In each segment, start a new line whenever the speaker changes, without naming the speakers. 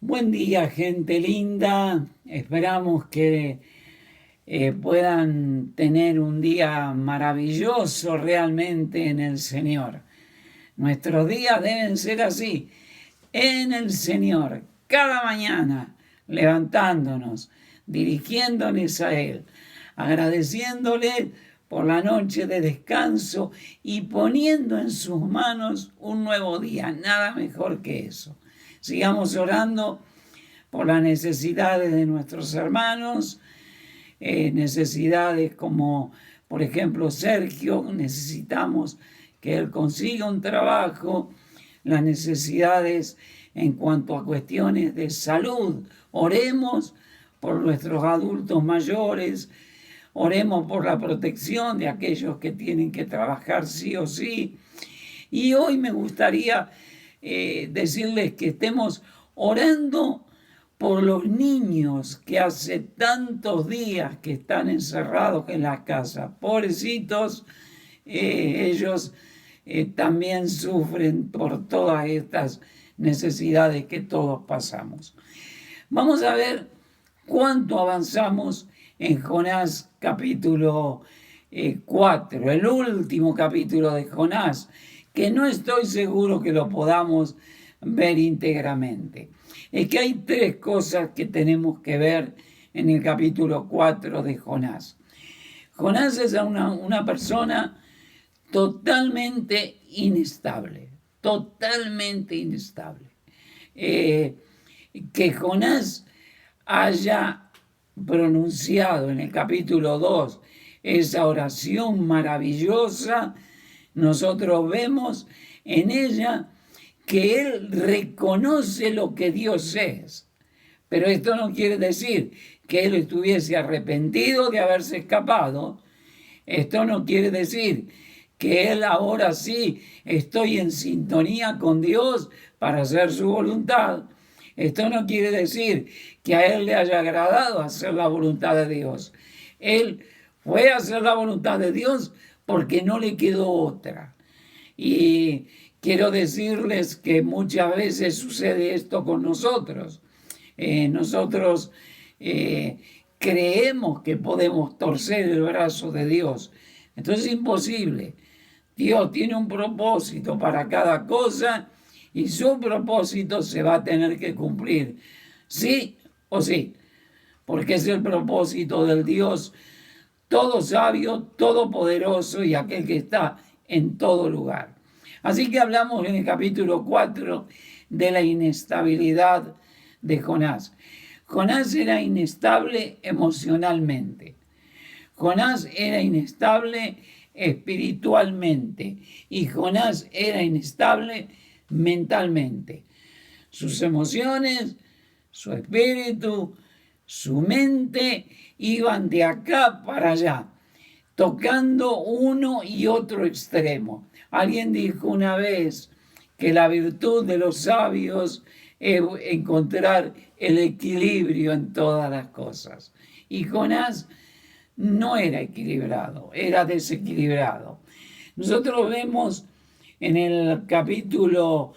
Buen día, gente linda. Esperamos que puedan tener un día maravilloso realmente en el Señor. Nuestros días deben ser así, en el Señor, cada mañana, levantándonos, dirigiéndonos a Él, agradeciéndole por la noche de descanso y poniendo en sus manos un nuevo día. Nada mejor que eso. Sigamos orando por las necesidades de nuestros hermanos, necesidades como, por ejemplo, Sergio, necesitamos que él consiga un trabajo, las necesidades en cuanto a cuestiones de salud. Oremos por nuestros adultos mayores, oremos por la protección de aquellos que tienen que trabajar sí o sí. Y hoy me gustaría decirles que estemos orando por los niños que hace tantos días que están encerrados en la casa. Pobrecitos, ellos también sufren por todas estas necesidades que todos pasamos. Vamos a ver cuánto avanzamos en Jonás capítulo 4, el último capítulo de Jonás, que no estoy seguro que lo podamos ver íntegramente. Es que hay tres cosas que tenemos que ver en el capítulo 4 de Jonás. Jonás es una persona totalmente inestable, totalmente inestable. Que Jonás haya pronunciado en el capítulo 2 esa oración maravillosa, nosotros vemos en ella que él reconoce lo que Dios es. Pero esto no quiere decir que él estuviese arrepentido de haberse escapado. Esto no quiere decir que él ahora sí estoy en sintonía con Dios para hacer su voluntad. Esto no quiere decir que a él le haya agradado hacer la voluntad de Dios. Él fue a hacer la voluntad de Dios porque no le quedó otra. Y quiero decirles que muchas veces sucede esto con nosotros. Nosotros creemos que podemos torcer el brazo de Dios. Entonces es imposible. Dios tiene un propósito para cada cosa y su propósito se va a tener que cumplir. Sí o sí. Porque es el propósito del Dios todo sabio, todopoderoso y aquel que está en todo lugar. Así que hablamos en el capítulo 4 de la inestabilidad de Jonás. Jonás era inestable emocionalmente. Jonás era inestable espiritualmente. Y Jonás era inestable mentalmente. Sus emociones, su espíritu, su mente iban de acá para allá, tocando uno y otro extremo. Alguien dijo una vez que la virtud de los sabios es encontrar el equilibrio en todas las cosas. Y Jonás no era equilibrado, era desequilibrado. Nosotros vemos en el capítulo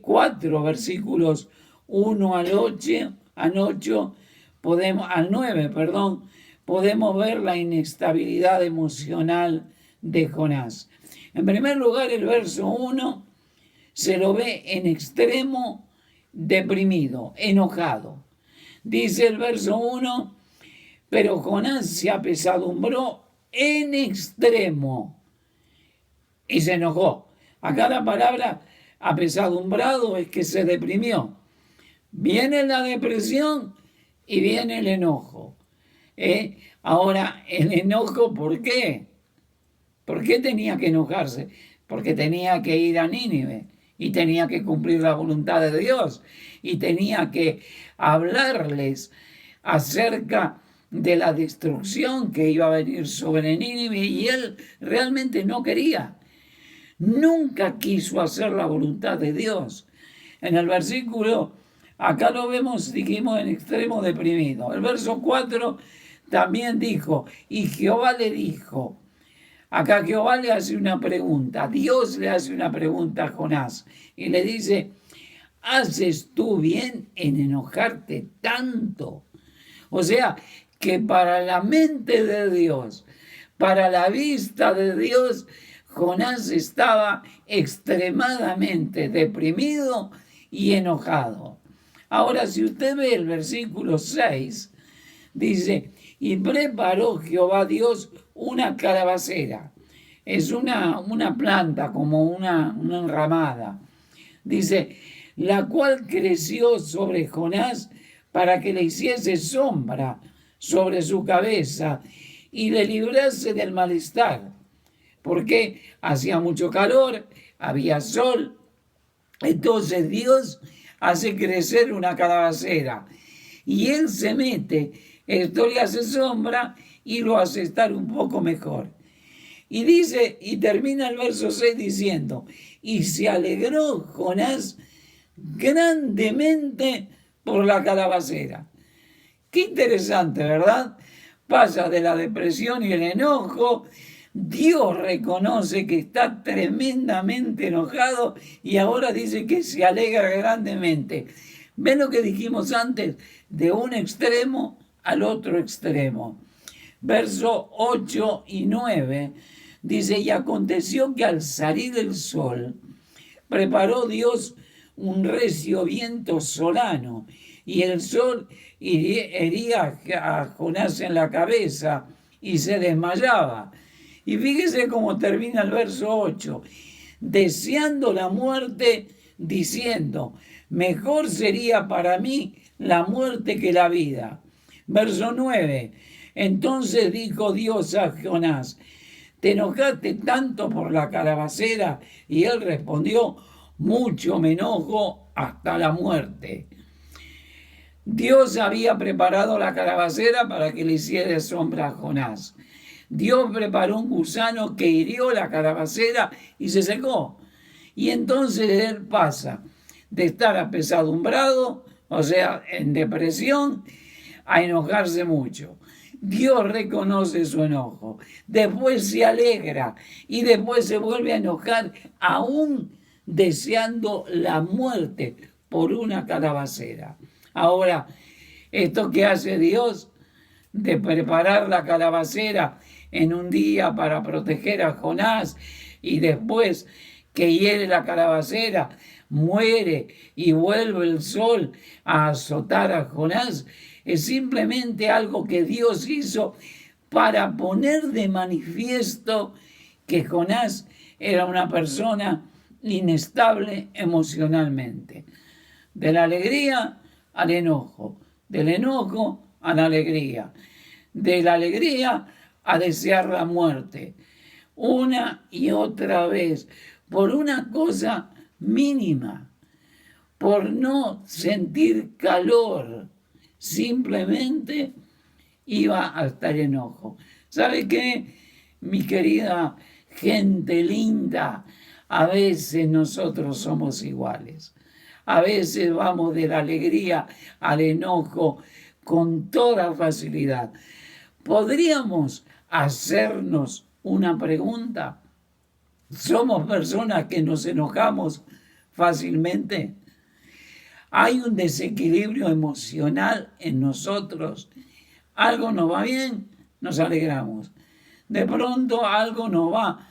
4, versículos 1 al 8, al 9, podemos ver la inestabilidad emocional de Jonás. En primer lugar, el verso 1 se lo ve en extremo deprimido, enojado. Dice el verso 1, pero Jonás se apesadumbró en extremo y se enojó. Acá la palabra apesadumbrado es que se deprimió. Viene la depresión y viene el enojo. Ahora, el enojo, ¿por qué? ¿Por qué tenía que enojarse? Porque tenía que ir a Nínive y tenía que cumplir la voluntad de Dios y tenía que hablarles acerca de la destrucción que iba a venir sobre Nínive y él realmente no quería. Nunca quiso hacer la voluntad de Dios. En el versículo, acá lo vemos, dijimos, en extremo deprimido. El verso 4 también dijo, y Jehová le dijo. Acá Jehová le hace una pregunta, Dios le hace una pregunta a Jonás y le dice, ¿haces tú bien en enojarte tanto? O sea, que para la mente de Dios, para la vista de Dios, Jonás estaba extremadamente deprimido y enojado. Ahora, si usted ve el versículo 6, dice, y preparó Jehová Dios una calabacera. Es una planta, como una enramada. Dice, la cual creció sobre Jonás para que le hiciese sombra sobre su cabeza y le librase del malestar, porque hacía mucho calor, había sol. Entonces Dios hace crecer una calabacera y él se mete, esto le hace sombra y lo hace estar un poco mejor. Y dice, y termina el verso 6 diciendo, y se alegró Jonás grandemente por la calabacera. Qué interesante, ¿verdad? Pasa de la depresión y el enojo. Dios reconoce que está tremendamente enojado y ahora dice que se alegra grandemente. ¿Ven lo que dijimos antes? De un extremo al otro extremo. Verso 8 y 9 dice, y aconteció que al salir el sol, preparó Dios un recio viento solano, y el sol hería a Jonás en la cabeza y se desmayaba. Y fíjese cómo termina el verso 8, deseando la muerte, diciendo, mejor sería para mí la muerte que la vida. Verso 9, entonces dijo Dios a Jonás, ¿te enojaste tanto por la calabacera? Y él respondió, mucho me enojo hasta la muerte. Dios había preparado la calabacera para que le hiciera sombra a Jonás. Dios preparó un gusano que hirió la calabacera y se secó. Y entonces él pasa de estar apesadumbrado, o sea, en depresión, a enojarse mucho. Dios reconoce su enojo, después se alegra y después se vuelve a enojar aún deseando la muerte por una calabacera. Ahora, esto que hace Dios de preparar la calabacera en un día para proteger a Jonás y después que hiere la calabacera, muere y vuelve el sol a azotar a Jonás, es simplemente algo que Dios hizo para poner de manifiesto que Jonás era una persona inestable emocionalmente. De la alegría al enojo, del enojo a la alegría, de la alegría a desear la muerte, una y otra vez, por una cosa mínima, por no sentir calor, simplemente iba a estar enojo. ¿Sabe qué, mi querida gente linda? A veces nosotros somos iguales. A veces vamos de la alegría al enojo con toda facilidad. ¿Podríamos hacernos una pregunta? ¿Somos personas que nos enojamos fácilmente? Hay un desequilibrio emocional en nosotros. Algo nos va bien, nos alegramos. De pronto algo nos va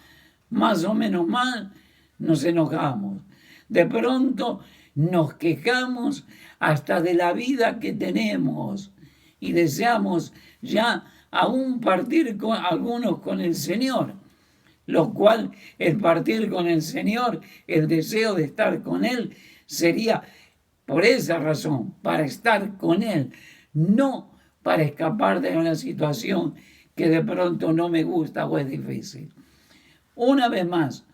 más o menos mal, nos enojamos. De pronto nos quejamos hasta de la vida que tenemos y deseamos ya aún partir con algunos con el Señor, lo cual el partir con el Señor, el deseo de estar con Él, sería por esa razón, para estar con Él, no para escapar de una situación que de pronto no me gusta o es difícil. Una vez más,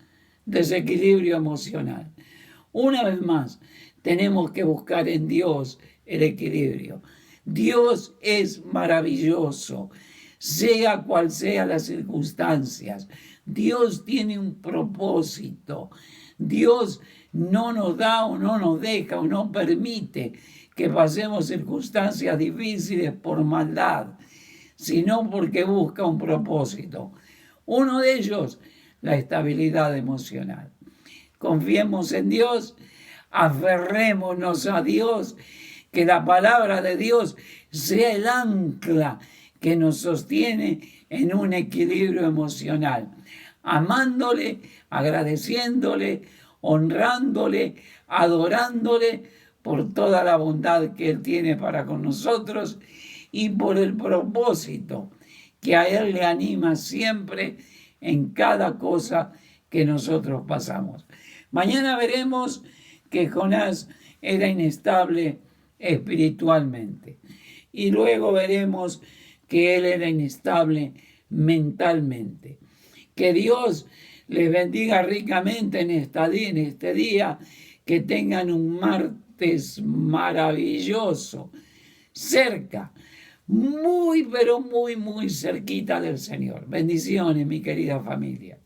desequilibrio emocional. Una vez más, tenemos que buscar en Dios el equilibrio. Dios es maravilloso, sea cual sea las circunstancias. Dios tiene un propósito. Dios no nos da o no nos deja o no permite que pasemos circunstancias difíciles por maldad, sino porque busca un propósito. Uno de ellos, la estabilidad emocional. Confiemos en Dios, Aferrémonos a Dios, que la palabra de Dios sea el ancla que nos sostiene en un equilibrio emocional, amándole, agradeciéndole, honrándole, adorándole por toda la bondad que Él tiene para con nosotros y por el propósito que a Él le anima siempre en cada cosa que nosotros pasamos. Mañana veremos que Jonás era inestable espiritualmente y luego veremos que él era inestable mentalmente. Que Dios les bendiga ricamente en este día, que tengan un martes maravilloso, cerca, muy, pero muy, muy cerquita del Señor. Bendiciones, mi querida familia.